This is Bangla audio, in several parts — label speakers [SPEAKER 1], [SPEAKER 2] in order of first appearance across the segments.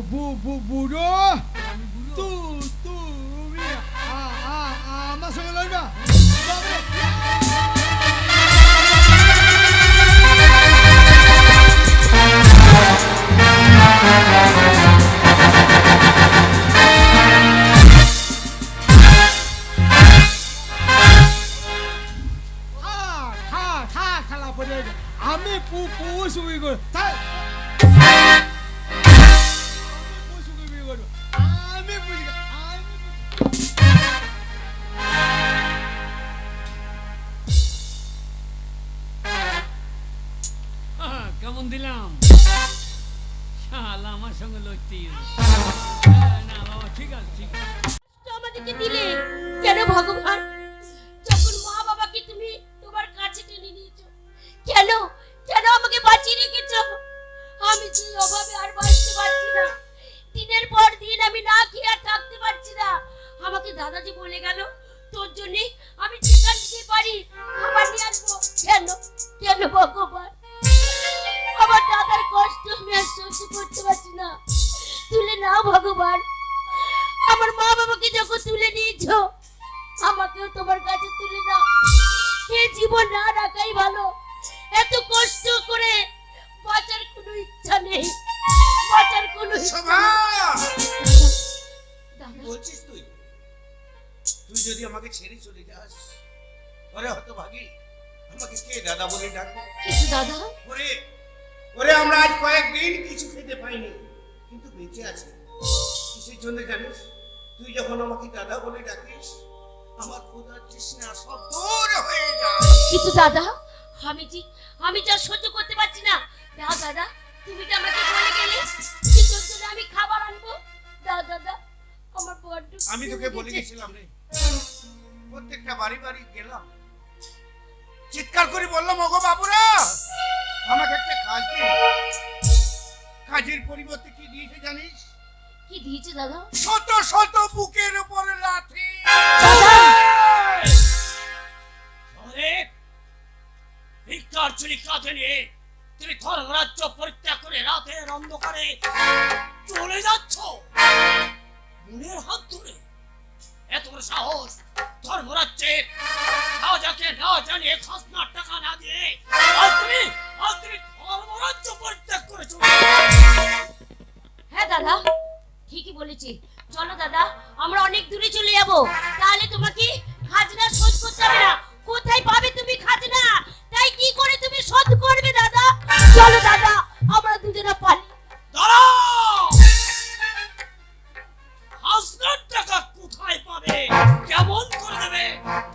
[SPEAKER 1] বুড়ো তুমি আমার সঙ্গে লড়বা? আমি পুষুবি করব, আমি
[SPEAKER 2] কেমন দিলাম? শালা আমার সঙ্গে লড়তে না বাবা, ঠিক আছে ঠিক আছে।
[SPEAKER 3] আমাদেরকে দিলে কেন ভগবান? যখন মা বাবাকে তুমি তোমার কাছে টেনে নিয়েছো, কেন কেন আমাকে বাঁচিয়ে রেখেছো? আমি যে অভাবে আর বাঁচতে পারছি না, দিনের পর দিন আমি না খেয়ে আর থাকতে পারছি না। আমাকে দাদাজি বলে গেল তোর জন্য আমি যেখান থেকে পারি খাবার নিয়ে আসবো। কেন কেন ভগবান? আমার দাদার কষ্ট আমি আর সহ্য করতে পারছি না। তুলে নাও ভগবান, আমার মা বাবাকে যখন তুলে নিয়েছো আমাকেও তোমার কাছে তুলে নাও। এই জীবন না রাখাই ভালো। এত কষ্ট করে বাঁচার কোনো ইচ্ছা নেই, বাঁচার কোনো ইচ্ছা নেই।
[SPEAKER 4] বলছিস তুই যদি আমাকে ছেড়ে চলে যাস, ওরে হতভাগী, আমাকে কে দাদা বলে ডাকবে?
[SPEAKER 3] কিছু দাদা,
[SPEAKER 4] ওরে আমরা আজ কয়েকদিন কিছু খেতে পাইনি, কিন্তু বেঁচে আছে কিসের জন্য জানিস? তুই যখন আমাকে দাদা বলে ডাকিস, আমার ক্ষুধার তৃষ্ণা সব দূর হয়ে যায়।
[SPEAKER 3] কিন্তু দাদা, আমি যা সহ্য করতে পারছি না। দাও দাদা, তুমি তো আমাকে বলে গেলে যে তোর জন্য আমি খাবার আনবো। দাও দাদা, আমার বড্ড
[SPEAKER 4] আমি তোকে বলে গেছিলাম রে, প্রত্যেকটা বাড়ি বাড়ি গেলাম, চিৎকার করে বললাম, ওগো বাবুরা আমাকে একটা কাজ দিন। কাজের পরিবর্তে কি দিয়েছে জানিস?
[SPEAKER 3] কি দিয়েছে দাদা?
[SPEAKER 4] শত শত বুকের উপর লাথি।
[SPEAKER 2] ভিক্ষার চুরি কাঁধে নিয়ে তুমি ধর্মরাজ্য পরিত্যাগ করে রাতের অন্ধকারে চলে যাচ্ছ মনের হাত ধরে। এত বড় সাহস! ধর্মরাজ্যের রাজাকে না জানিয়ে খাজনার টাকা না দিয়ে আজ তুমি ধর্মরাজ্য পরিত্যাগ করেছো।
[SPEAKER 3] হ্যাঁ দাদা, ঠিকই বলেছি। চলো দাদা, আমরা অনেক দূরে চলে যাবো, তাহলে তোমাকে খাজনা শোধ করতে হবে না। কোথায় পাবে তুমি খাজনা? তাই কি করে তুমি শোধ করবে দাদা? চলো দাদা, আমরা দুজনে পারি।
[SPEAKER 2] দাঁড়াও! খাজনার টাকা কোথায় পাবে, কেমন করে দেবে,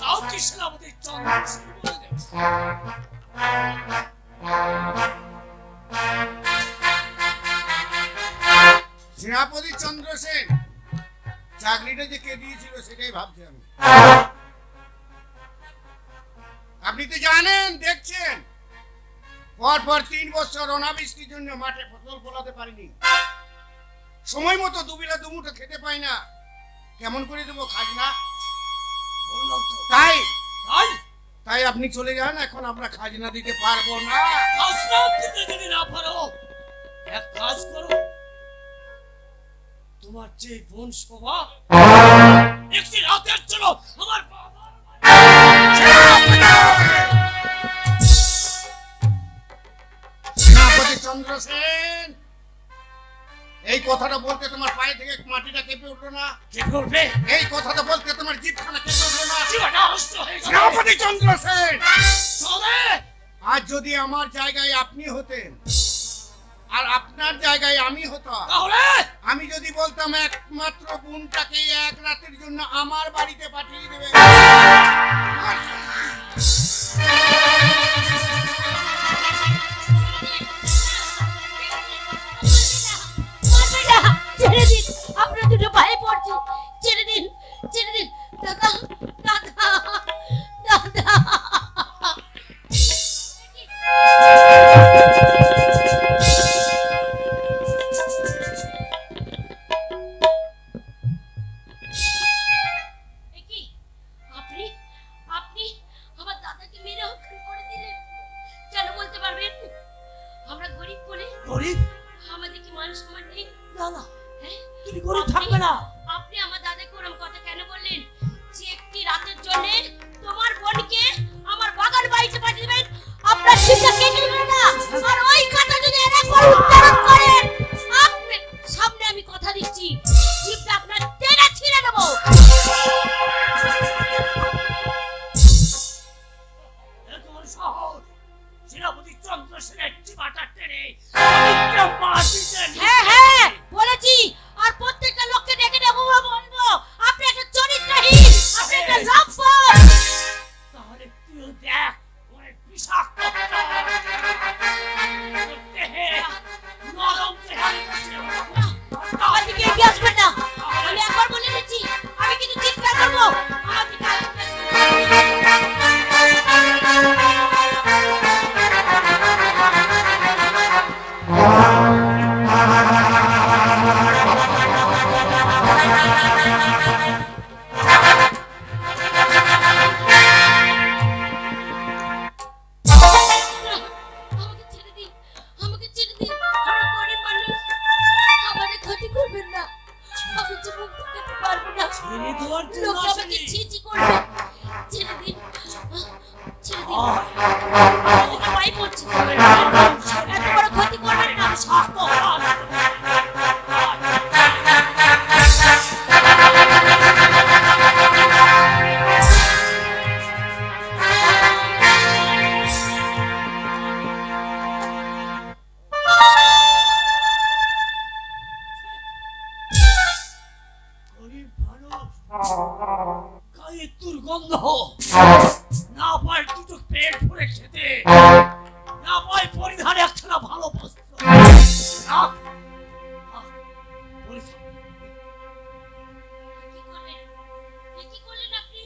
[SPEAKER 2] তাও কি সেনাপতি চন্দ্রসেন বলে দেবে?
[SPEAKER 4] সেনাপতি চন্দ্রসেন চাকরিটা যে কে দিয়েছিল সেটাই ভাবছি আমি। আপনি তো জানেন, দেখছেন, পর 3 বছর অনাবৃষ্টির জন্য মাঠে ফসল ফলাতে পারিনি, সময় মতো দুবেলা দুমুঠো খেতে পাই না, কেমন করে দেবো খাজনা?
[SPEAKER 2] বললাম তো,
[SPEAKER 4] তাই আপনি চলে যান, এখন আমরা খাজনা দিতে পারবো না।
[SPEAKER 2] খাজনা দিতে যদি না পারো, এক কাজ করো, তোমার যে বোন শোভা একটি রাতের জন্য আমার বাবার
[SPEAKER 4] সেনাপতি চন্দ্রসেন, এই কথাটা বলতে তোমার পায়ে থেকে মাটিটা কেঁপে উঠলো না?
[SPEAKER 2] কেঁপে উঠবে?
[SPEAKER 4] এই কথাটা বলতে তোমার জিভখানা কেঁপে উঠলো না?
[SPEAKER 2] জীবনটা অস্ত হয়ে গেল।
[SPEAKER 4] সেনাপতি চন্দ্রসেন,
[SPEAKER 2] চলে
[SPEAKER 4] আজ যদি আমার জায়গায় আপনি হতেন আর আপনার জায়গায় আমি হতাম,
[SPEAKER 2] তাহলে
[SPEAKER 4] আমি যদি বলতাম একমাত্র বোনটাকে এক রাতের জন্য আমার বাড়িতে পাঠিয়ে দেবে,
[SPEAKER 3] ছেড়ে দিন, আমরা দুটো পায়ে পড়ছি। ছেড়ে দিন, ছেড়ে দিন দাদা, দাদা, দাদা। আপনি
[SPEAKER 2] না না,
[SPEAKER 3] হ্যাঁ?
[SPEAKER 2] তুমি গরিব থাকবে না।
[SPEAKER 3] আপনি আমার দাদাকে ওরম কথা কেন বললেন যে একটি রাতের জন্য তোমার বোনকে আমার বাগান বাড়িতে পাঠিয়ে দেবেন? আপনার শিক্ষা কে নেবে না? আর ওই কথা যদি একবার উচ্চারণ করেন, আপনি সামনে আমি কথা দিচ্ছি, জিভটা আপনার টেনে ছিঁড়ে দেবো।
[SPEAKER 2] এত বড় সাহস! সেনাপতি চন্দ্রসেনের চিমাটা টেনে বিক্রম মাহাতির
[SPEAKER 3] হ্যাঁ হ্যাঁ বলেছি, আর প্রত্যেকটা লোককে ডেকে ডেকে বলবো আপনি একটা চরিত্রহীন, আপনি একটা লম্পট।
[SPEAKER 2] তাহলে তুই দেখ ওরে বিষাক্ত দেহে নরম দেহারি
[SPEAKER 3] আমার দিকে এগিয়ে আসবেন না, আমি একবার বলে দিচ্ছি, আমি কিন্তু চিৎকার করবো। আমার দিকে আমাকে ছেড়ে দিন, আমাকে ছেড়ে দিন, আমরা গরিব মানুষ, আমাদের ক্ষতি করবেন না, আমি যে মুখ দেখাতে পারবো না,
[SPEAKER 2] ছেড়ে দেওয়ার জন্য
[SPEAKER 3] লোকে আমাকে
[SPEAKER 2] আসেনি।
[SPEAKER 3] ছি ছি করবে, ছেড়ে দিন, ছেড়ে দিন, আমাকে পাই পড়ছে, এত বড় ক্ষতি করবেন না।
[SPEAKER 2] শাস্ত গরিব মানুষ, গায়ে দুর্গন্ধ, না পায় দুটো পেট ভরে খেতে, না পায় পরিধানে একখানা ভালো বস্ত্র।
[SPEAKER 3] কি করলেন? কি করলেন আপনি?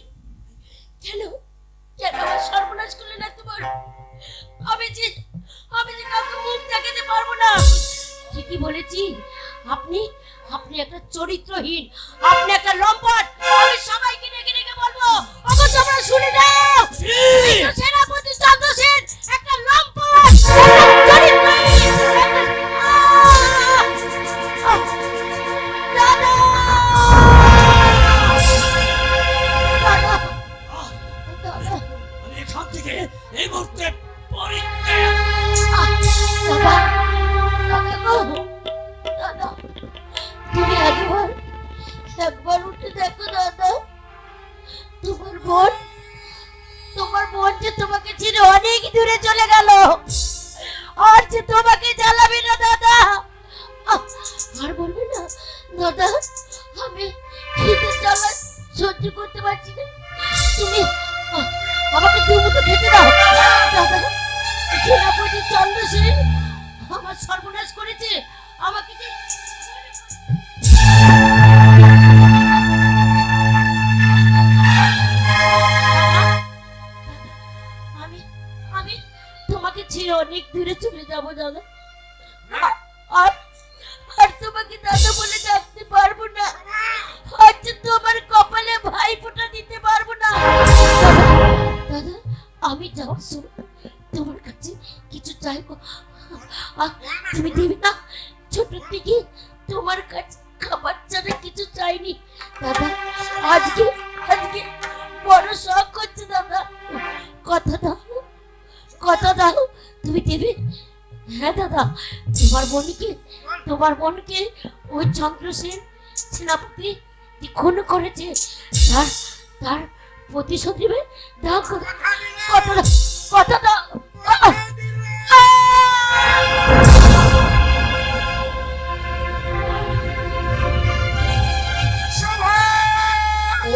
[SPEAKER 3] কেন কেন আমার সর্বনাশ করলেন এতবার? আমি যে কাউকে মুখ দেখাতে পারবো না। ঠিকই বলেছি, আপনি আপনি একটা চরিত্রহীন, আপনি একটা লম্পট। আমি সবাইকে ডেকে ডেকে বলবো, অবশ্য তোমরা শুনে নাও, এই তো সেনাপতি চন্দ্রসেন একটা লম্পট, একটা চরিত্রহীন, দাদা! দাদা! দাদা!
[SPEAKER 2] আমি এখান থেকে এই মুহূর্তে পরিত্যাগ।
[SPEAKER 3] দাদা! দাদা গো! দাদা! তুমি একবার উঠে দেখো দাদা, তোমার বোন যে তোমাকে ছেড়ে অনেক দূরে চলে গেল, আর যে তোমাকে জ্বালাবে না দাদা, আর বলবে না দাদা, আমি খিদে জ্বালা সহ্য করতে পারছি না, তুমি আমাকে দুমুঠো খেতে দাও দাদা। সেনাপতি চন্দ্রসেন আমার সর্বনাশ করেছে, আমাকে যে আমি আমি তোমাকে ছেড়ে অনেক দূরে চলে যাব দাদা, আর আর তোমাকে দাদা বলে ডাকতে পারবো না, আর যে তোমার কপালে ভাই ফোঁটা দিতে পারবো না দাদা। আমি যাওয়ার সময় তোমার কাছে কিছু চাইবো, আর তুমি দেবে না? ছোট থেকে তোমার কাছে খাবার ছাড়া কিছু চাইনি দাদা, আজকে আজকে বড় শখ করছে দাদা, কথা দাও তুমি দেবে? হ্যাঁ দাদা, তোমার বোনকে ওই চন্দ্রসেন সেনাপতি খুন করেছে, তার প্রতিশোধ দিবে। দাও কথা দাও।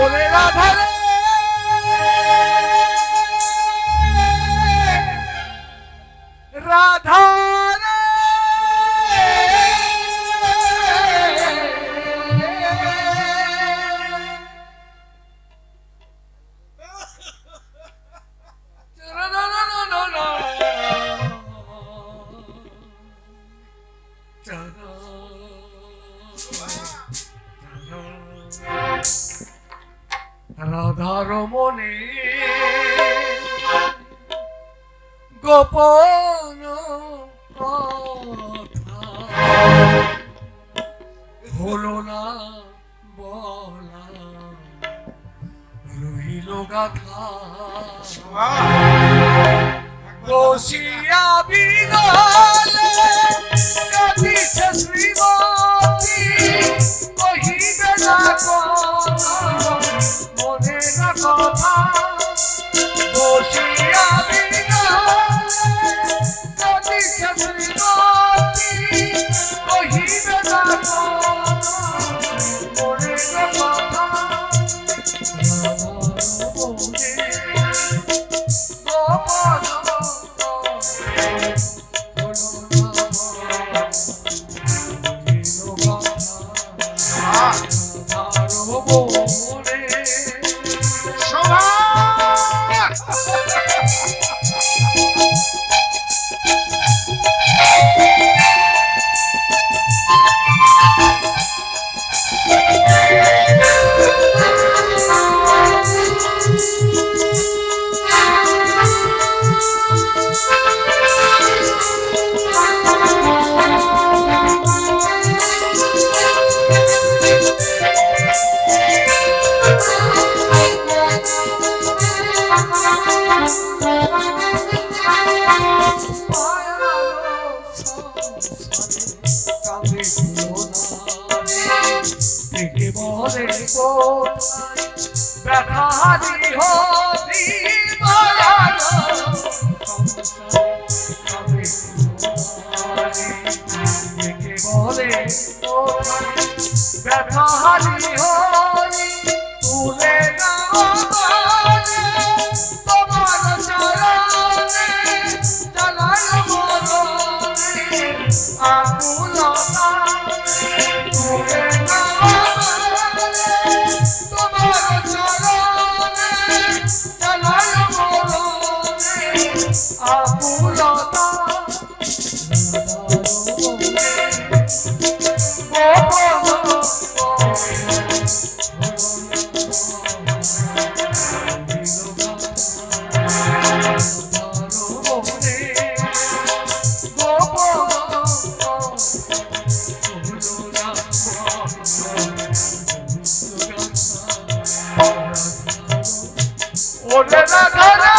[SPEAKER 4] ওরে রাধা রে, রাধা রে, রাধার মনে গোপন কথা
[SPEAKER 5] না বলা রইল গাথা বসিয়া বিনালে কাঁদিছে শ্রীমতী কহিবে না কথা মনে না কথা বসিয়া বিনালে কাঁদিছে শ্রীমতী কহিবে না কথা মনে না কথা ব্যথারি হরি মায়ার বলে ব্যথারি হরি তুলে তোমার চরণে জানাই মরণে আকুলতা তুলে আকুলতা ওরে রাধা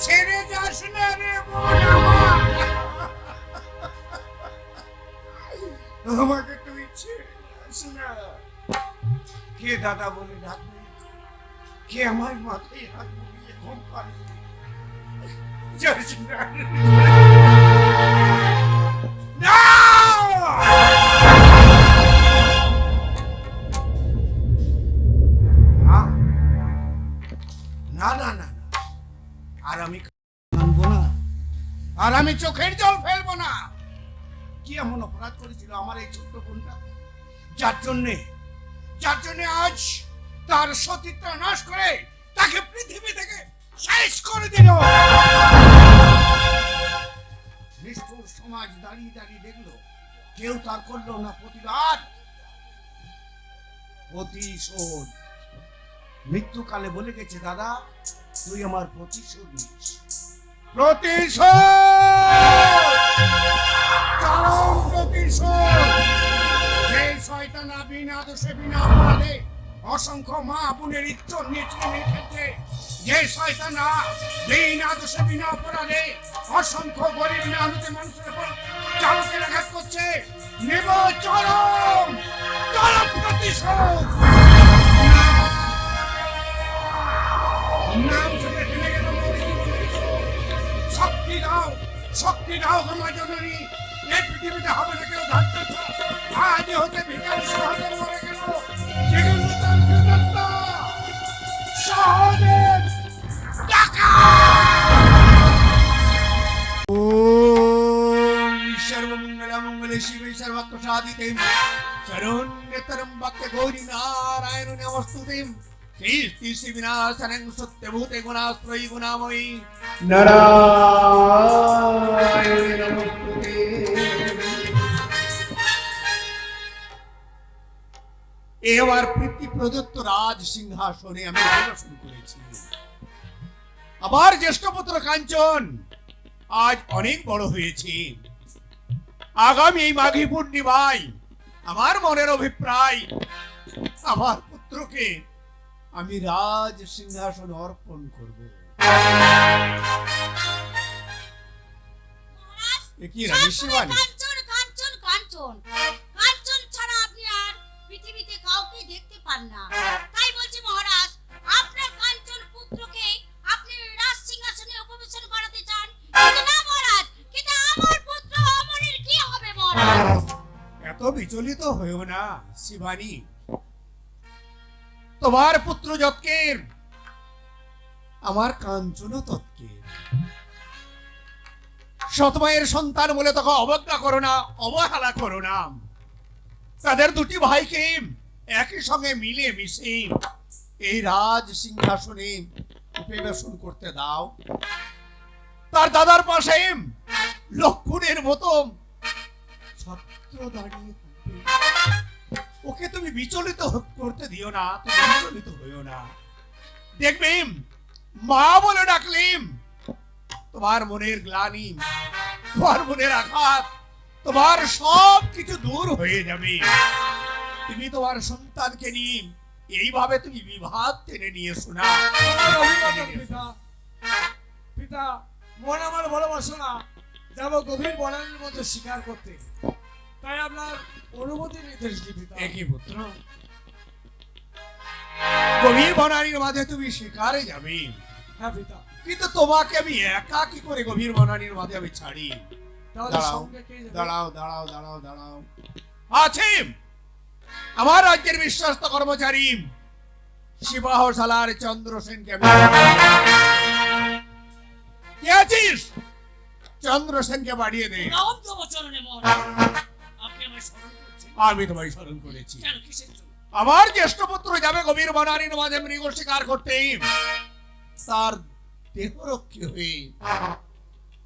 [SPEAKER 4] ছেড়ে যাস না রে বোন আমার আমাকে তুই ছেড়ে যাস না কে দাদা বলে ডাকবে কে আমার মাথায় হাত বুলিয়ে ঘুম পাড়ে যাস না না না না না আর আমি মানবো না আর আমি চোখের জল ফেলবো না কি এমন অপরাধ করেছিল আমার এই ছোট্ট বোনটা যার জন্যে আজ তার সতীত্ব নাশ করে তাকে পৃথিবী থেকে শেষ করে দিল নিষ্ঠুর সমাজ দাঁড়িয়ে দাঁড়িয়ে দেখলো কেউ তার করলো না প্রতিবাদ প্রতিশোধ মৃত্যুকালে বলে গেছে দাদা তুই আমার প্রতিশোধ নিস যে শয়তান বিনা দোষে বিনা অপরাধে অসংখ্য মা বোনের ইজ্জত নিয়ে খেলছে যে শয়তান বিনা দোষে বিনা অপরাধে অসংখ্য গরিব মেহনতি মানুষের উপর চালকের আঘাত করছে নেব চরম চরম প্রতিশোধ নাম শুনে ফেলে গেল শক্তি দাও আমার জননী এই পৃথিবীতে হবে না কেউ ধার্য আজ হতে ভিখারি সহজে মরে গেল সেগুলো তার কৃতজ্ঞতা সহজে টাকা সর্বমঙ্গলে শিবে সর্বত্র সাধিতে শরণ্যতরম ভক্তে গৌরী নারায়ণ নমস্তুতে কীর্তি বিনাশনং সত্যভূতে গুণাশ্রয়ী গুণাময়ী নারায়ণ নমস্তুতে এই আমার পিতৃ প্রদত্ত রাজ সিংহাসনে আমি অধিবেশন করেছি। আমার জ্যেষ্ঠ পুত্র কাঞ্চন আজ অনেক বড় হয়েছে। আগামী এই মাঘী পূর্ণিমায় আমার মনের অভিপ্রায় আমার পুত্রকে আমি রাজ সিংহাসন অর্পণ করব। এ কি রানী শিবানী?
[SPEAKER 3] কাঞ্চন কাঞ্চন কাঞ্চন কাঞ্চন ছাড়া আপনি আর পৃথিবীতে কাউকে দেখতে পান না। তাই বলছি মহারাজ, আপনার কাঞ্চন পুত্রকে আপনি রাজ সিংহাসনে উপবেশন করাতে চান। কিন্তু না মহারাজ, কিন্তু আমার পুত্র অমরের কি হবে মহারাজ?
[SPEAKER 4] এত বিচলিত হয়েও না শিবানী। তোমার পুত্র যৎকের, আমার কাঞ্চনও তৎকের। সৎমায়ের সন্তান বলে তোকে অবজ্ঞা করো না, অবহেলা করো না। তাদের দুটি ভাইকে একই সঙ্গে মিলে মিশে এই রাজ সিংহাসনে উপবেশন করতে দাও। তার দাদার পাশে লক্ষণের মতো ছত্র দাঁড়িয়ে থাকবে। ওকে তুমি বিচলিত করতে দিও না, তুমি বিচলিত হইও না। দেখবে মা বলে ডাকলিম তোমার মনের গ্লানি, তোমার মনের আঘাত, তোমার সব কিছু দূর হয়ে যাবে। তুমি তোমার সন্তানকে নিয়ে এইভাবে তুমি বিবাদ টেনে নিয়ে শোনা।
[SPEAKER 1] অভিনন্দন পিতা। পিতা, মন আমার ভালোবাসো না, যাবো গভীর বনানীর মধ্যে শিকার করতে। তাই আপনার অনুমতি নির্দেশ দিই পিতা।
[SPEAKER 4] একই পুত্র, গভীর বনানীর মাঝে তুমি শিকারে যাবে,
[SPEAKER 1] হ্যাঁ পিতা।
[SPEAKER 4] কিন্তু তোমাকে আমি একা কি করে গভীর বনানীর মাঝে আমি ছাড়ি?
[SPEAKER 1] তাহলে
[SPEAKER 4] দাঁড়াও
[SPEAKER 1] সঙ্গে কে যাবে?
[SPEAKER 4] দাঁড়াও দাঁড়াও দাঁড়াও দাঁড়াও। আছে আমার রাজ্যের বিশ্বস্ত কর্মচারী শিবাহশালার চন্দ্রসেনকে আমি কে আছিস? চন্দ্রসেনকে বাড়িয়ে দে।
[SPEAKER 2] রাম তব চরণে মহারাজ, আপনি আমায় স্মরণ করেছেন।
[SPEAKER 4] আমি তোমায় স্মরণ করেছি।
[SPEAKER 2] কেন, কিসের জন্য?
[SPEAKER 4] আমার জ্যেষ্ঠ পুত্র যাবে গভীর বনানীর মাঝে মৃগ শিকার করতে। তার দেহরক্ষী হয়ে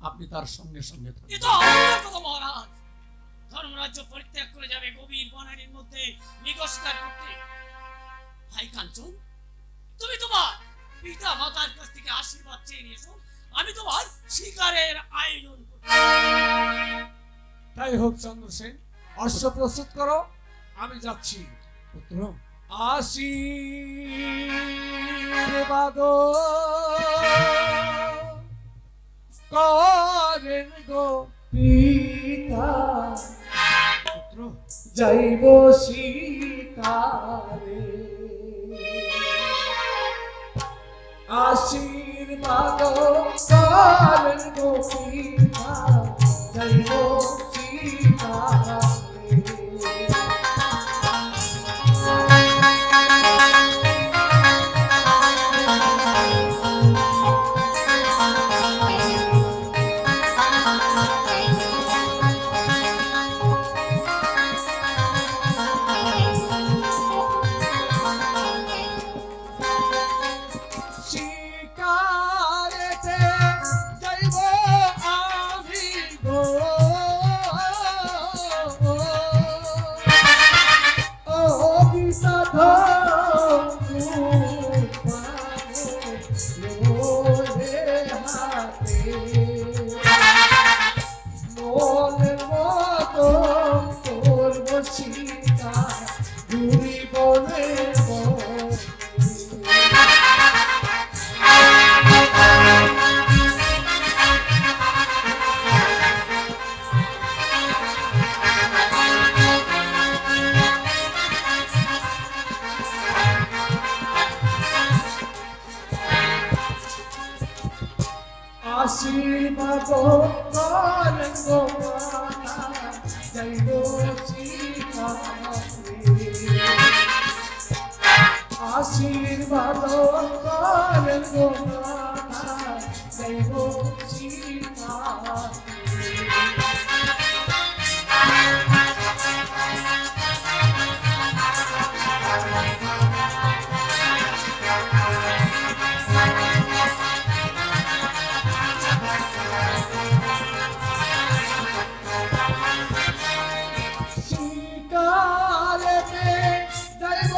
[SPEAKER 4] আপনি তার সঙ্গে সঙ্গে থাকবেন।
[SPEAKER 2] এ তো আমার কথা মহারাজ। ধর্মরাজ্য পরিত্যাগ করে যাবে গভীর বনানীর মধ্যে মৃগ শিকার করতে। ভাই কাঞ্চন, তুমি তোমার পিতা মাতার কাছ থেকে আশীর্বাদ চেয়ে নিয়েছো, আমি তোমার শিকারের আয়োজন করব।
[SPEAKER 1] তাই হোক চন্দ্রসেন, অশ্ব প্রস্তুত করো, আমি যাচ্ছি।
[SPEAKER 4] পুত্র
[SPEAKER 1] আশীর্বাদ করেন গো পিতা,
[SPEAKER 4] পুত্র
[SPEAKER 1] যাইব শিকারে। আশীর্বাদ করেন গো পিতা, যাইব শিকারে। শিকারেতে যাইব আমি গো, ও বিষাদ হাতে মনের মতো করব শিকার ঘুরি বনে আশীর্বাদ করেন গো মাতা, যাইব শিকারে। আশীর্বাদ করেন গো মাতা, যাইব শিকারে। শিকারেতে যাইব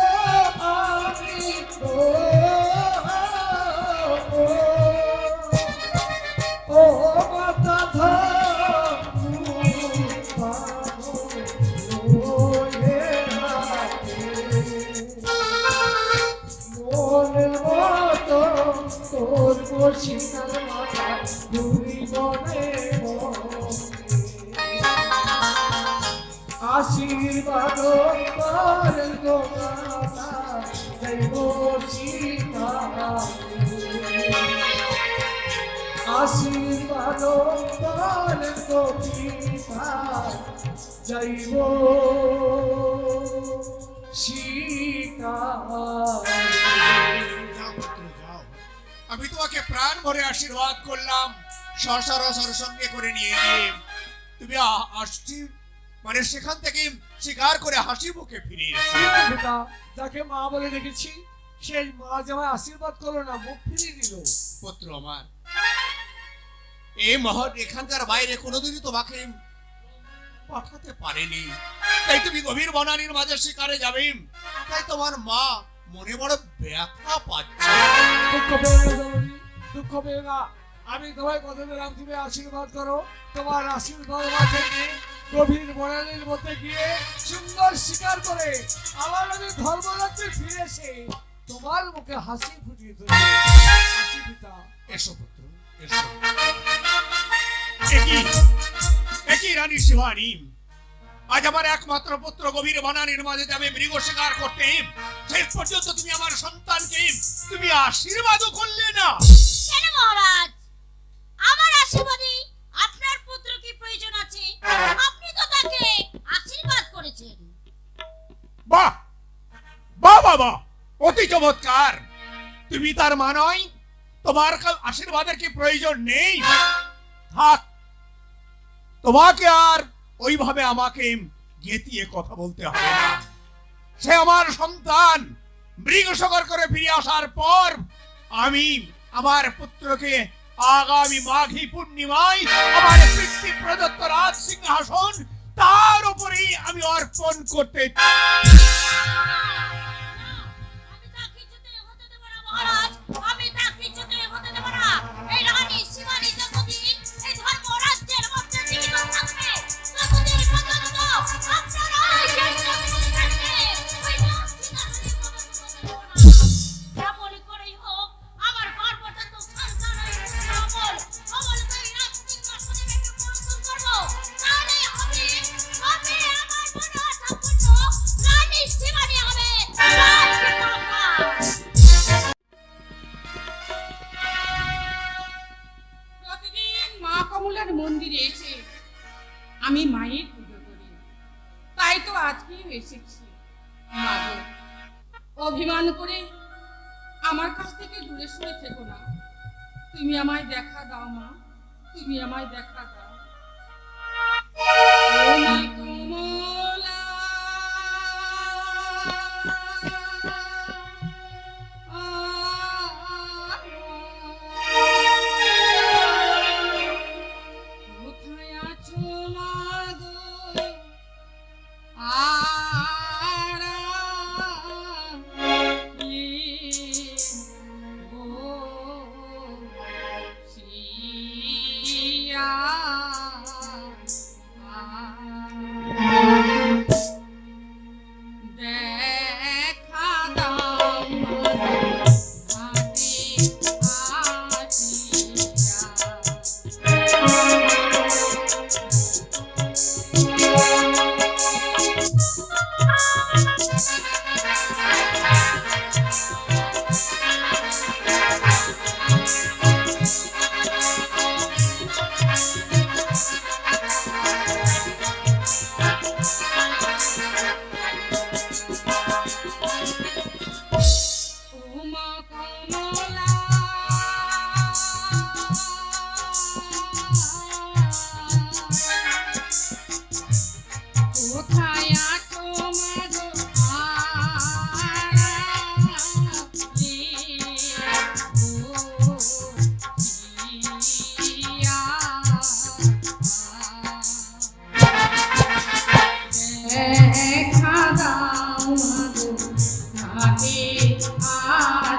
[SPEAKER 1] সীতার মাতা তুমি বনে আশীর্বাদ করেন গো মাতা জয় সীতা আশীর্বাদ করেন গো পিতা জয় সীতা।
[SPEAKER 4] যাও পুত্র যাও, আমি তোমাকে প্রাণ ভরে আশীর্বাদ করলাম, সরসর সঙ্গে করে নিয়ে গিয়ে তুমি আসছি মানে সেখান থেকে শিকার করে হাসি মুখে ফিরে এসো।
[SPEAKER 1] পিতা যাকে মা বলে রেখেছি সেই মা যে আমায় আশীর্বাদ করলো না, মুখ ফিরিয়ে দিল।
[SPEAKER 4] পুত্র আমার, এই মহৎ এখানকার বাইরে কোনোদিনই তোমাকে পাঠাতে পারেনি, তাই তুমি গভীর বনানীর মাঝে শিকারে যাবে, তাই তোমার মা মনে বড় ব্যথা পাচ্ছে।
[SPEAKER 1] দুঃখ পেও না জননী, দুঃখ পেও না। আমি তোমায় কথা দিলাম তুমি আশীর্বাদ করো, তোমার আশীর্বাদ থেকে গভীর বনানীর মধ্যে গিয়ে সুন্দর শিকার করে আবার আমি ধর্মরাজ্যে ফিরে এসে তোমার মুখে হাসি ফুটিয়ে দেবো। হাসি পিতা।
[SPEAKER 4] এসো পুত্র এসো। একই রানী শিবানী, আজ আমার একমাত্র পুত্র গভীর বনানীর মাঝে যাবে মৃগ শিকার করতে, শেষ পর্যন্ত তুমি আমার সন্তানকে তুমি আশীর্বাদও করলে না।
[SPEAKER 3] কেন মহারাজ, আমার আশীর্বাদে আপনার পুত্র কি প্রয়োজন আছে? আপনি তো তাকে আশীর্বাদ করেছেন।
[SPEAKER 4] বাহ বাহ বাবা, অতি চমৎকার। তুমি তার মা নয়, তোমার আশীর্বাদের কি প্রয়োজন নেই? থাক, তোমাকে আর ওইভাবে আমাকে গেতিয়ে কথা বলতে হবে না। সে আমার সন্তান, মৃগ শিকার করে ফিরে আসার পর আমি আমার পুত্রকে আগামী মাঘী পূর্ণিমায় আমার পিতৃ প্রদত্ত রাজ সিংহাসন তার উপরেই আমি অর্পণ করতে
[SPEAKER 3] আমি তা কিছুতেই হতে দেব না মহারাজ, আমি তা কিছুতেই হতে দেব না। এই রানী শিবানী যতদিন এই ধর্মরাজ্যের মধ্যে জীবিত থাকবে ততদিন পর্যন্ত আপনারা এই শেষ থাকবে ওই রাজসিংহাসনে কেমন করেই হোক আমার গর্ভজাত সন্তানের অমল অমলকারী রাজসিংহাসনে একটু পৌঁছন করবো, তাহলে হবে হবে আমার মনে সম্পূর্ণ রানী শিবানী হবে রাজমাতা।
[SPEAKER 6] প্রতিদিন মা কমলার মন্দিরে এসে আমি মায়ের পুজো করি, তাই তো আজকেও এসেছি। মা গো, অভিমান করে আমার কাছ থেকে দূরে সরে থেকো না, তুমি আমায় দেখা দাও মা, তুমি আমায় দেখা দাও। ও মা কমলা, কোথায় আছো মা গো? আড়ালে গো শিয়া। দেখা দাও মা গো, ঘাটে আসিয়া। ও মা কমলা, কোথায় আছো মা গো? আড়ালে গো শিয়া। দেখা দাও মা গো, ঘাটে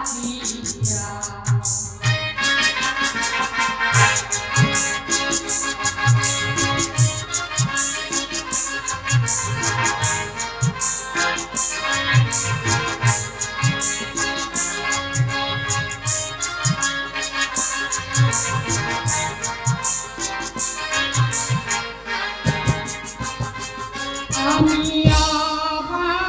[SPEAKER 6] আসিয়া। আমি আভারিনী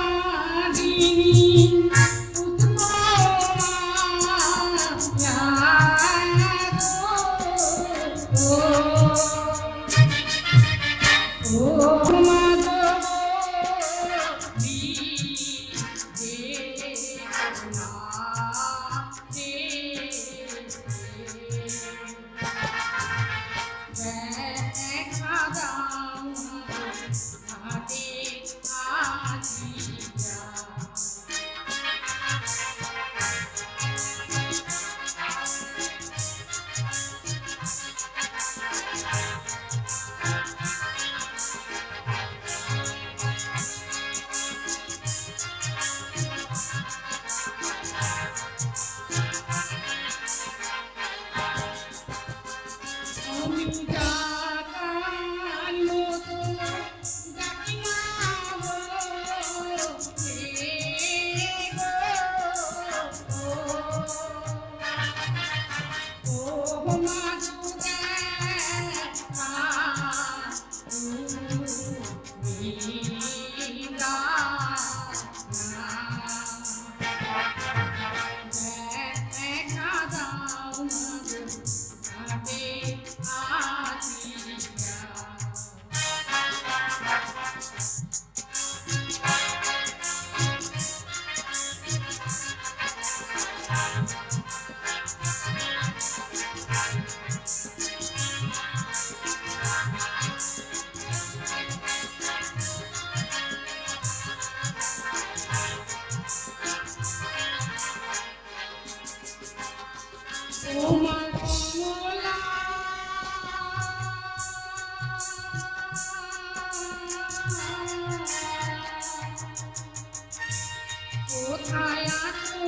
[SPEAKER 6] কোথায় আছো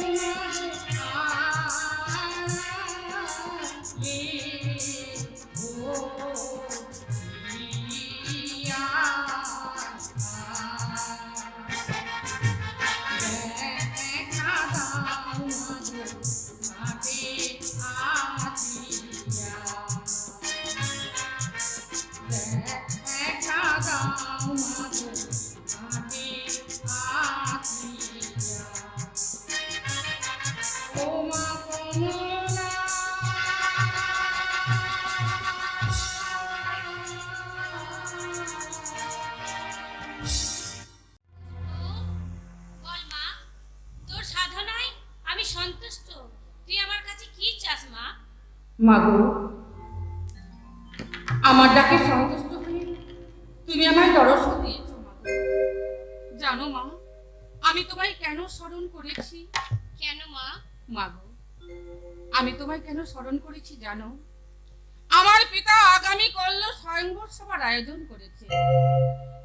[SPEAKER 3] বল মা, তোর সাধনায় আমি সন্তুষ্ট। তুই আমার কাছে কি চাস মা?
[SPEAKER 6] মাগো, আমার ডাকে সন্তুষ্ট হয়ে তুমি আমায় দর্শন দিয়েছো মাগো। জানো মা, আমি তোমায় কেন স্মরণ করেছি?
[SPEAKER 3] কেন মা?
[SPEAKER 6] মাগো, আমি তোমায় কেন স্মরণ করেছি জানো? আমার পিতা আগামী কল্য স্বয়ংবর সভার আয়োজন করেছে।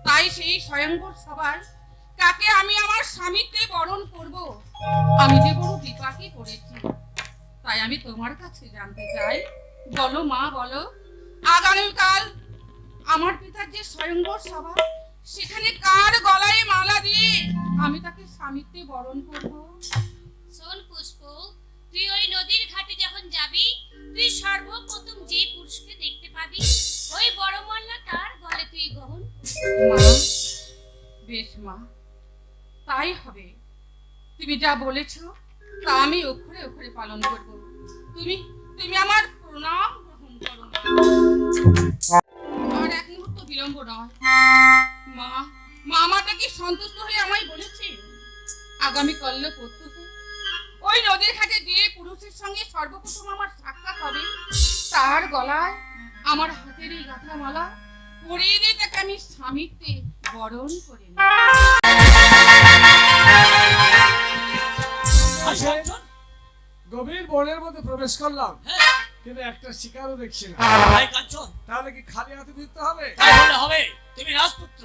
[SPEAKER 6] তাই সেই স্বয়ংবর সভার কাকে আমি আমার স্বামীতে বরণ করব, আমি যে বড় বিপাকে পড়েছি। তাই আমি তোমার কাছে জানতে চাই, বলো মা বলো, আগামীকাল আমার পিতার যে স্বয়ংবর সভা, সেখানে কার গলায় মালা দিয়ে আমি তাকে স্বামীতে বরণ করব?
[SPEAKER 3] শোন পুষ্প, তুই ওই নদীর ঘাটে যখন যাবি, তুই সর্বপ্রথম যে পুরুষকে দেখতে পাবি, ওই বড় মাল্লা তার গলে তুই গ্রহণ
[SPEAKER 6] মা, বেশ মা, তাই হবে। তুমি যা বলেছো তা আমি অক্ষরে অক্ষরে পালন করব। তুমি তুমি আমার প্রণাম গ্রহণ করো মা। আর এক মুহূর্ত বিলম্ব নয় মা। মা আমার নাকি সন্তুষ্ট হয়ে আমায় বলেছে, আগামী কল্য প্রত্যহ ওই নদীর ঘাটে যে পুরুষের সঙ্গে সর্বপ্রথম আমার সাক্ষাৎ হবে, তার গলায় আমার হাতের এই গাঁথা মালা পরিয়ে দিয়ে তাকে আমি স্বামীতে বরণ করে নেব।
[SPEAKER 2] কাঞ্চন,
[SPEAKER 1] গভীর বনের মধ্যে প্রবেশ করলাম,
[SPEAKER 2] হ্যাঁ,
[SPEAKER 1] কিন্তু একটা শিকারও দেখছি না।
[SPEAKER 2] ভাই কাঞ্চন,
[SPEAKER 1] তাহলে কি খালি হাতে ফিরতে হবে?
[SPEAKER 2] তাই হলে হবে। তুমি রাজপুত্র,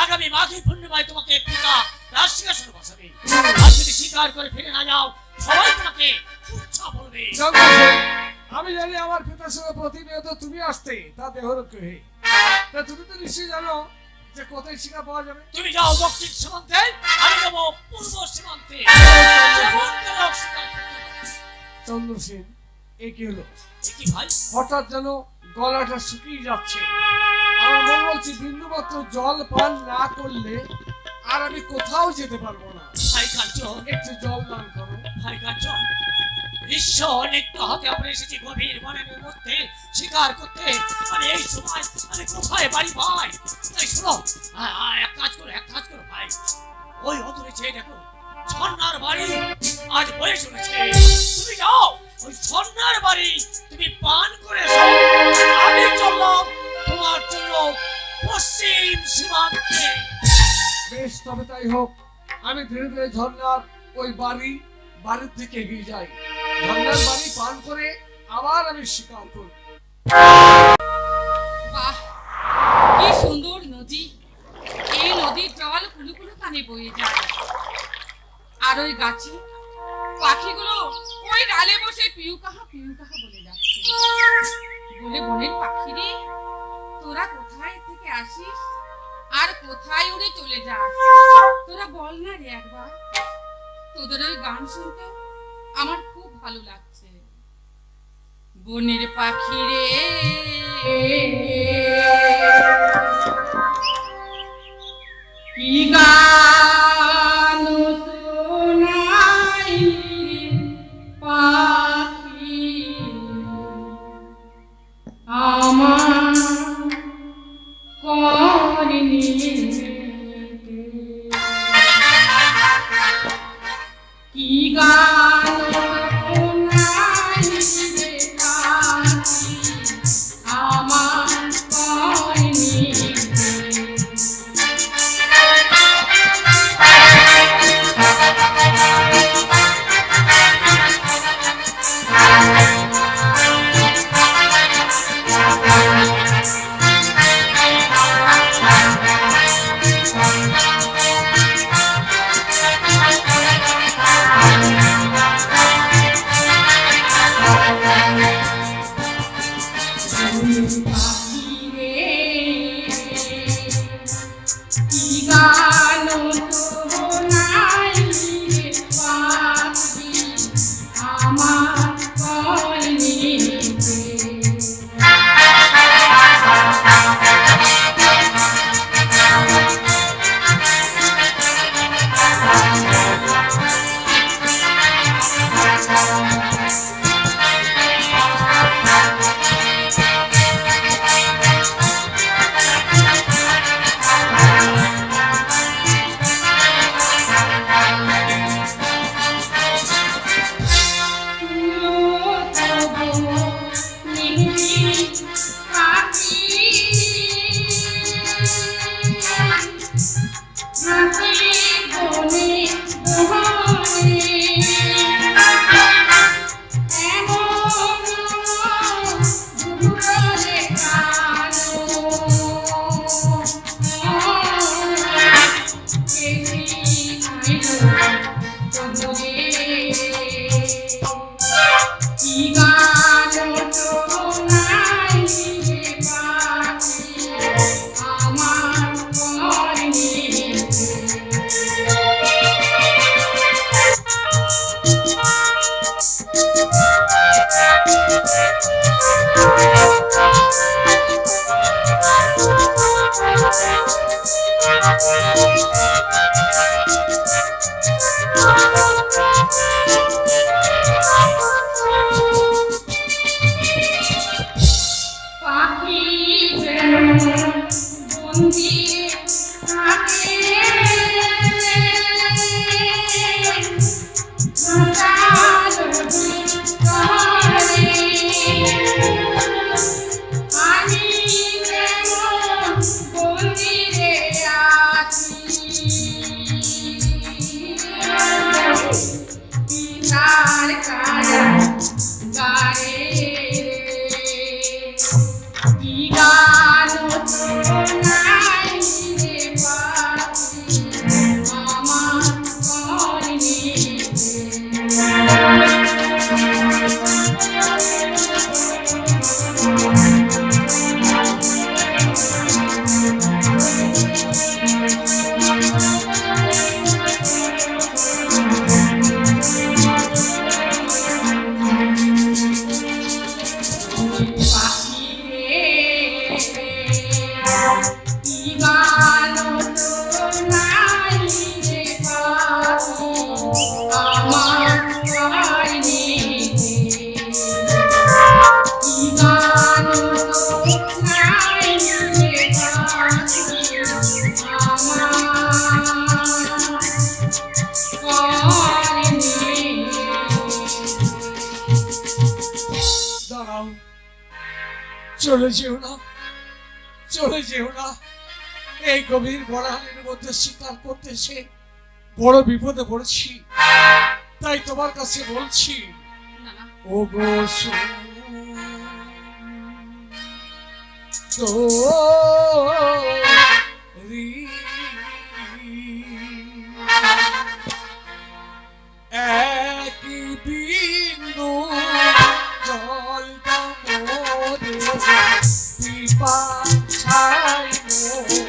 [SPEAKER 2] আগামী মাঘী পূর্ণিমায় তোমাকে পিতা রাজসিংহাসনে বসাবে। আর যদি স্বীকার করে ফিরে না যাও, সবাই তোমাকে তুচ্ছা বলবে।
[SPEAKER 1] জগন্নাথ, আমি জানি আমার পিতার সঙ্গে প্রতিনিয়ত তুমি আসতে তা দেহরক্ষী হয়ে। তা তুমি তো নিশ্চয়ই জানো যে কোথায় শিকার পাওয়া যাবে।
[SPEAKER 2] তুমি যাও দক্ষিণ সীমান্তে, আমি যাবো পূর্ব সীমান্তে। যেমন কেউ শিকার করতে পারে।
[SPEAKER 1] চন্দ্রসেন, এ কি হলো?
[SPEAKER 2] এ কি ভাই?
[SPEAKER 1] হঠাৎ যেন গলাটা শুকিয়ে যাচ্ছে। আমার মনে বলছি বিন্দু মাত্র জল পান না করলে আর আমি কোথাও যেতে পারবো না।
[SPEAKER 2] ভাই কাঞ্চন,
[SPEAKER 1] একটু জল দান করো।
[SPEAKER 2] ভাই কাঞ্চন, বিশ্ব অনেকটা হতে আমরা এসেছি গভীর বনের মধ্যে শিকার করতে। আমি এই সময় আমি কোথায় বাড়ি পাই? তাই শোনো, এক কাজ করো ভাই, ওই অদূরে চেয়ে দেখো ঝর্ণার বাড়ি আজ বয়ে চলেছে। তুমি যাও ওই ঝর্ণার বাড়ি তুমি পান করে এসো। আমি চললাম তোমার জন্য পশ্চিম সীমান্তে।
[SPEAKER 1] বেশ, তবে তাই হোক। আমি ধীরে ধীরে ঝর্ণার ওই বাড়ির দিকে এগিয়ে যাই। ঝর্ণার বাড়ি পান করে আবার আমি শিকার করব।
[SPEAKER 6] বাহ, কি সুন্দর নদী! এই নদীর জল কুলুকুলু কানে বয়ে যায়, আর ওই গাছে পাখিগুলো ওই ডালে বসে পিউ কাহা বলে যাচ্ছে। বলে বনের পাখি রে, তোরা কোথায় থেকে আসিস আর কোথায় উড়ে চলে যাস? তোরা বল না রে একবার। তোদের ওই গান শুনতে আমার খুব ভালো লাগছে। বনের পাখি রে, কি গান শোনাই পাখি আমার করনি। কি গান শোনাই রে পাখি আমার করনি।
[SPEAKER 5] আমার
[SPEAKER 1] চলে যেও না, চলে যেও না। এই গভীর বনানীর মধ্যে শিকার করতে এসে বড় বিপদে পড়েছি, তাই তোমার কাছে বলছি,
[SPEAKER 6] না না,
[SPEAKER 1] ও গো সুন্দরী, এক বিন্দু জল মোরে পিপাসায় মোরে।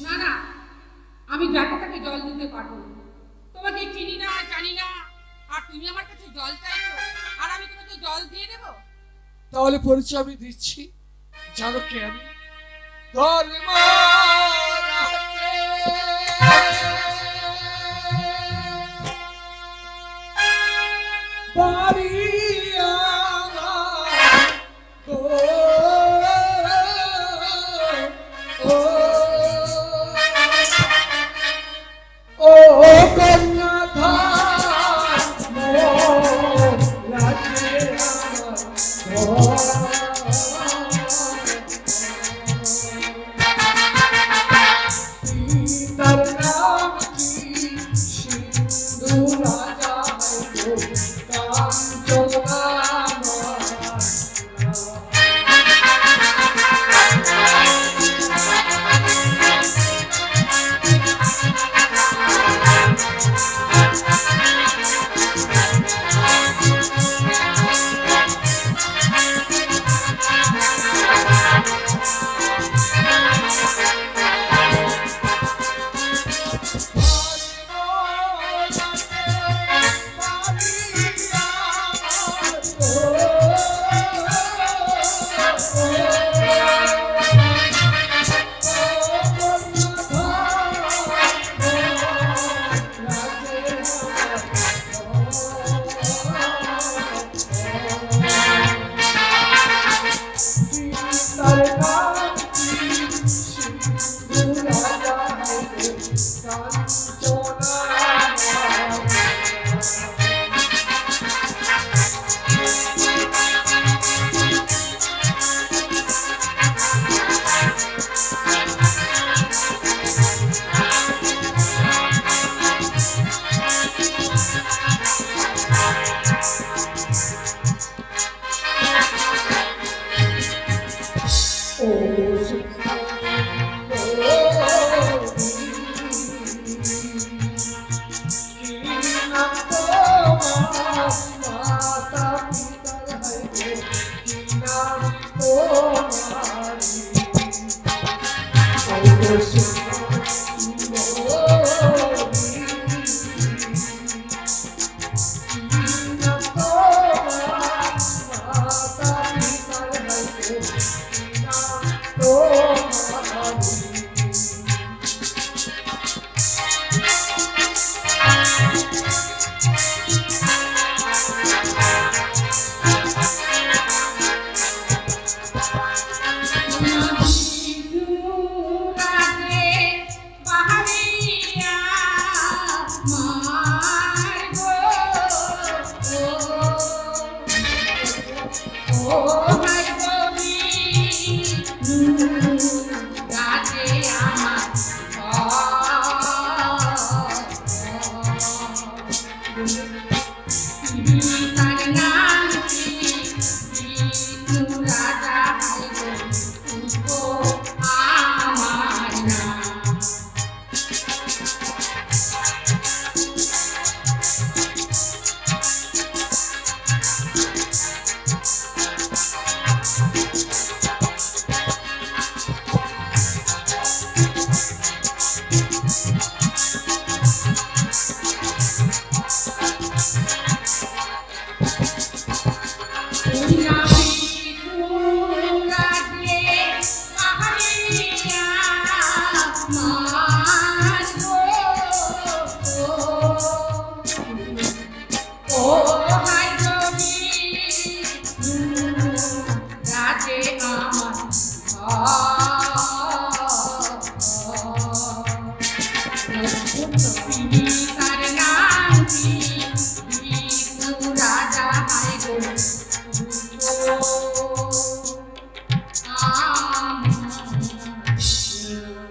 [SPEAKER 6] না না, আমি যাকে তাকে জল দিতে পারবো না। তোমাকে চিনি না, জানি না, আর তুমি আমার কাছে জল চাইছো, আর আমি তোমাকে জল দিয়ে দেবো?
[SPEAKER 1] তাহলে পরিচয় আমি দিচ্ছি, জানো কে আমি? ধর্ম বাড়ি আমার গো, ও কন্যাধার মোর লাগে আমার ঘর।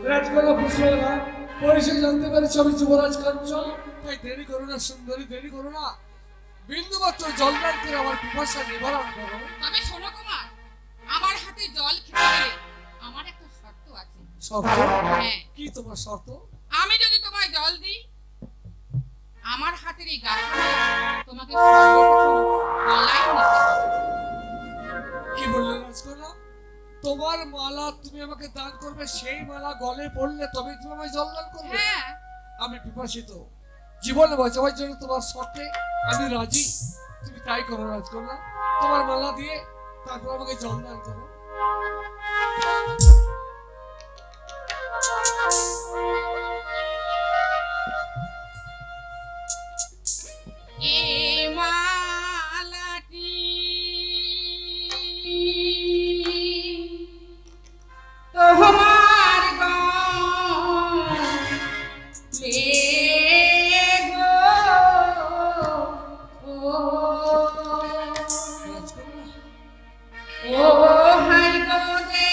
[SPEAKER 1] রাজকন্যা পুষ্পা পরিচয় জানতে পেরেছি আমি যুবরাজ কাঞ্চন, তাই দেরি করো না সুন্দরী, দেরি করো না, বিন্দু মাত্র জল দান করে আমার পিপাসা নিবারণ করো।
[SPEAKER 6] তবে শোনো কুমার, আমার হাতে জল খেতে গেলে আমার একটা শর্ত আছে।
[SPEAKER 1] শর্ত?
[SPEAKER 6] হ্যাঁ।
[SPEAKER 1] কি তোমার শর্ত?
[SPEAKER 6] আমি যদি তোমায় জল দিই, আমার হাতের এই গাছটা তোমাকে সর্বপ্রথম গলায় নিতে হবে।
[SPEAKER 1] কি বললে রাজকন্যা? তোমার মালা তুমি আমাকে দান করবে, সেই মালা গলে পড়লে তবে তুমি আমায় জল দান করবে?
[SPEAKER 6] হ্যাঁ।
[SPEAKER 1] আমি পিপাসিত, জীবনে বাঁচাবার জন্য তোমার শর্তে আমি রাজি। তুমি তাই করো রাজকন্যা, তোমার মালা দিয়ে তারপর আমাকে জল দান করো।
[SPEAKER 6] এই মালাটি তোমার গলে গো, ও হাই গো দে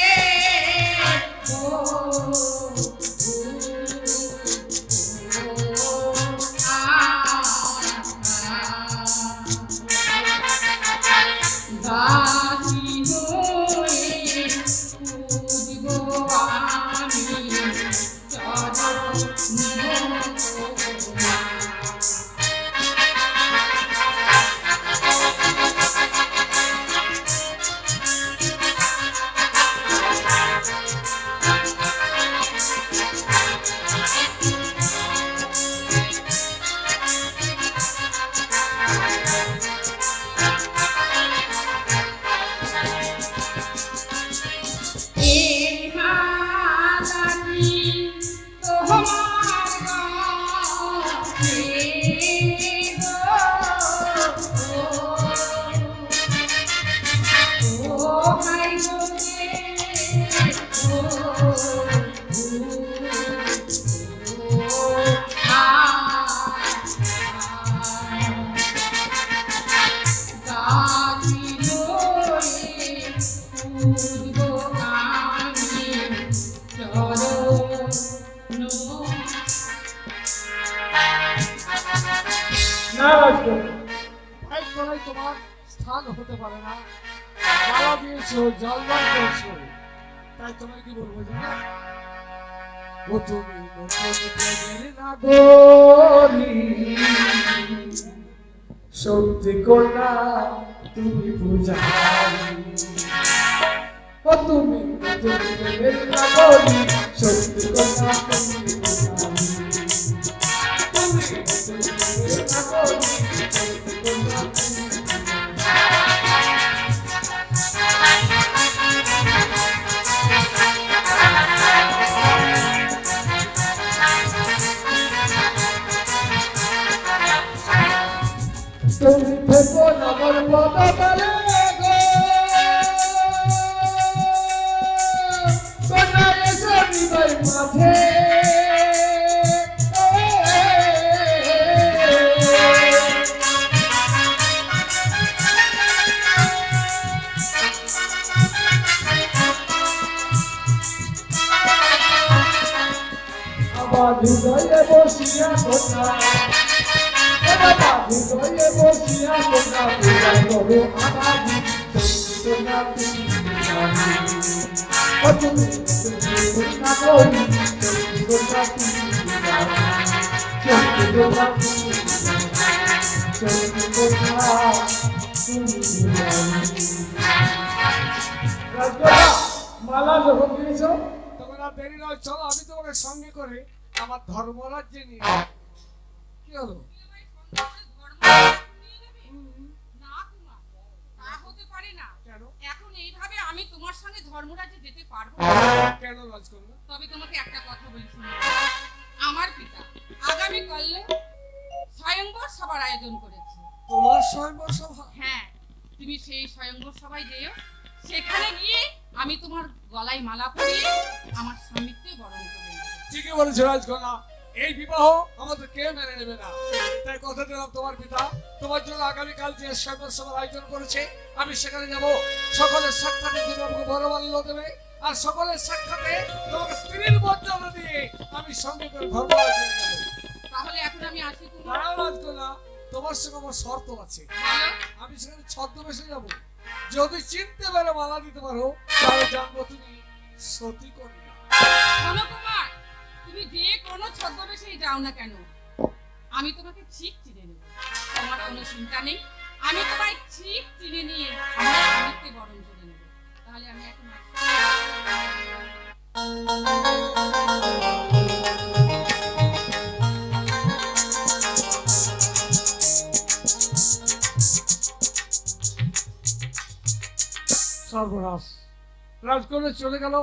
[SPEAKER 1] তোমার স্থান হতে পারে না, মালা দিয়েছো, জল দান করেছো, তাই তোমায় কি বলবো জানো? ও তুমি নতুন প্রেমের নাগরী, সত্যি কন্যা তুমি পূজারি। ও তুমি নতুন প্রেমের নাগরী,
[SPEAKER 5] তুমি থেকো নগর পদতলে গো কোথায় এসো হৃদয় মাঝে আমার হৃদয়ে বসিয়া কোথায় হৃদয়ে বসিয়া তোমরা পূজা করো আমাদি তোমরা তুমি না করি তোমরা মালা যখন দিয়েছ
[SPEAKER 1] তখন আর দেরি নয়, চলো আমি তোমাকে সঙ্গে করে আমার ধর্মরাজ্যে নিয়ে যাবো। কি হলো?
[SPEAKER 6] না কুমার, তা হতে পারে না।
[SPEAKER 1] কেন?
[SPEAKER 6] এখন এইভাবে আমি তোমার সঙ্গে ধর্মরাজ্যে যেতে পারবো না।
[SPEAKER 1] কেন রাজকন্যা?
[SPEAKER 6] তবে তোমাকে একটা কথা বলি শুনো। আমার পিতা আগামীকালে স্বয়ংবর সভার আয়োজন করেছে।
[SPEAKER 1] তোমার স্বয়ংবর সভা?
[SPEAKER 6] হ্যাঁ, তুমি সেই স্বয়ংবর সভায় যেও। সেখানে গিয়ে আমি তোমার গলায় মালা পরিয়ে আমার স্বামীকে বরণ করে নেব।
[SPEAKER 1] ঠিকই বলেছো রাজকন্যা, এই বিবাহ আমাদের কেউ মেনে নেবে না। তাই কথা দিলাম তোমার পিতা তোমার জন্য আগামীকাল যে স্বয়ংবর সভার আয়োজন করেছে আমি সেখানে যাব। সকলের সাক্ষাতে তুমি আমাকে বরমাল্য দেবে, আর সকলের সাক্ষাতে তোমাকে স্ত্রীর মর্যাদা দিয়ে আমি সঙ্গে করে ধর্মরাজ্যে নিয়ে যাবো।
[SPEAKER 6] তাহলে এখন আমি আসি কুমার।
[SPEAKER 1] দাঁড়াও রাজকন্যা, তোমার সঙ্গে আমার শর্ত আছে।
[SPEAKER 6] বলো।
[SPEAKER 1] আমি সেখানে ছদ্মবেশে যাব। যদি চিনতে পারো মালা দিতে পারো তাহলে জানবো তুমি সতী কন্যা।
[SPEAKER 6] শোনো কুমার, তুমি যে কোনো ছদ্মবেশেই যাও না কেন, আমি তোমাকে ঠিক চিনে নেব। তোমার কোনো চিন্তা নেই, আমি তোমায় ঠিক চিনে নিয়ে আমার স্বামীকে বরণ করে নেব। তাহলে আমি এখন আসি।
[SPEAKER 1] সর্বনাশ, রাজকন্যা চলে গেল,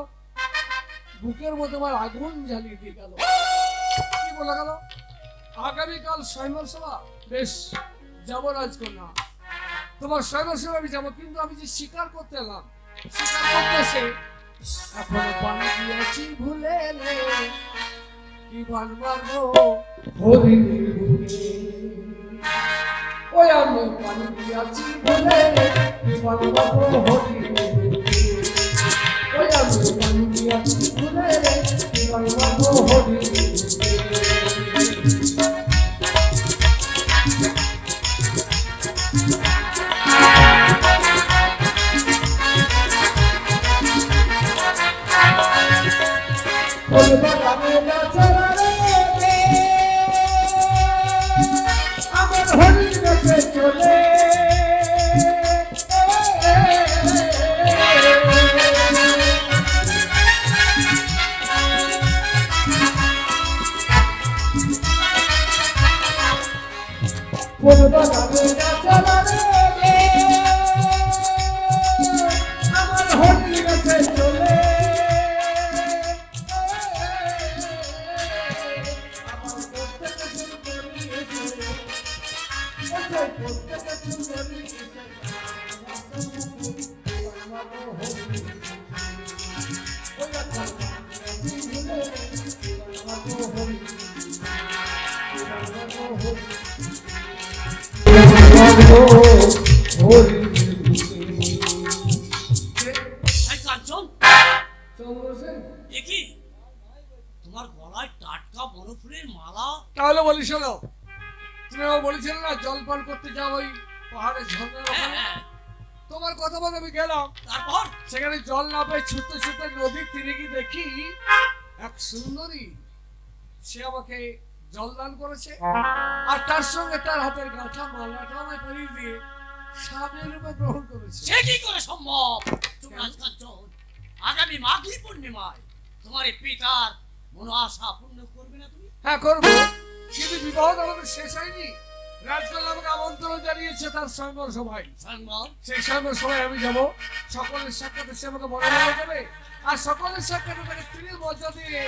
[SPEAKER 1] বুকের মধ্যে আমার আগুন জ্বালিয়ে দিয়ে গেল। কি বলা গেল? আগামীকাল স্বয়ংবর সভা? বেশ, যাবো রাজকন্যা, তোমার স্বয়ংবর সভা আমি যাবো। কিন্তু আমি যে শিকার করতে এলাম, শিকার করতেছে এখনো পানি দিয়েছি ভুলে এলে, কি বান মারবো হরিণীর বুকে। ওই আমি পানি দিয়েছি ভুলে এলে, কি বান মারবো হরিণীর বুকে। ওই আমি পানি দিয়েছি ভুলে এলে, কি বান মারবো হরিণীর বুকে। আমার হরিণ গাছে চলে আমার হরিণ গাছে চলে
[SPEAKER 2] এই কাঞ্চন, এ কি? তোমার গলায় টাটকা বনফুলের মালা।
[SPEAKER 1] তাহলে বলি শোনো, তুমি আমাকে বলেছিলে না জলপান করতে যাও ওই পাহাড়ে ঝর্ণার
[SPEAKER 2] হ্যাঁ,
[SPEAKER 1] ওখানে?
[SPEAKER 2] হ্যাঁ।
[SPEAKER 1] তোমার কথা বলে আমি গেলাম,
[SPEAKER 2] তারপর
[SPEAKER 1] সেখানে জল না পেয়ে ছুটতে ছুটতে নদীর তীরে গিয়ে দেখি এক সুন্দরী, সে আমাকে জলদান করেছে, আর তার সঙ্গে তার হাতের গাঁথা মালাটা আমায় পরিয়ে দিয়ে স্বামীর রূপে গ্রহণ করেছে।
[SPEAKER 2] সে কি করে সম্ভব? যুবরাজ কাঞ্চন, আগামী মাঘী পূর্ণিমায় তোমার এই পিতার মনোআশা পূর্ণ করবে না তুমি?
[SPEAKER 1] হ্যাঁ করবো, কিন্তু বিবাহ তো আমাদের শেষ হয়নি। রাজকন্যা আমাকে আমন্ত্রণ জানিয়েছে তার স্বয়ংবর সভায়।
[SPEAKER 2] স্বয়ংবর?
[SPEAKER 1] সেই স্বয়ংবর সভায় আমি যাব। সকলের সাক্ষাতে সে আমাকে বড় হয়ে যাবে, আর সকলের সাক্ষাতে তাকে স্ত্রীর মর্যাদা দিয়ে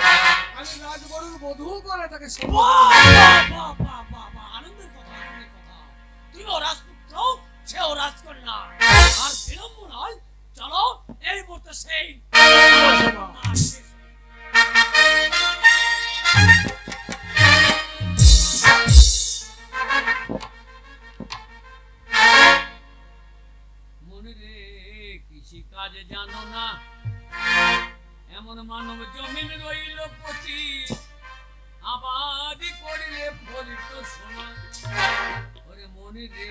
[SPEAKER 1] আমি রাজবরুর বধূ করে তাকে
[SPEAKER 2] বাহ, বাহ, বাহ, বাহ, বাহ, বাহ, আনন্দের কথা, আনন্দের কথা। তুমিও রাজপুত্র, সেও রাজকন্যা। আর বিলম্ব নয়, চলো এই মুহূর্তে সেই মনে রে কৃষি কাজে জানো না, এমন মানব জমিন রইল পচি, আবাদি করিলে ফলিত সোনা। ওরে মনে রে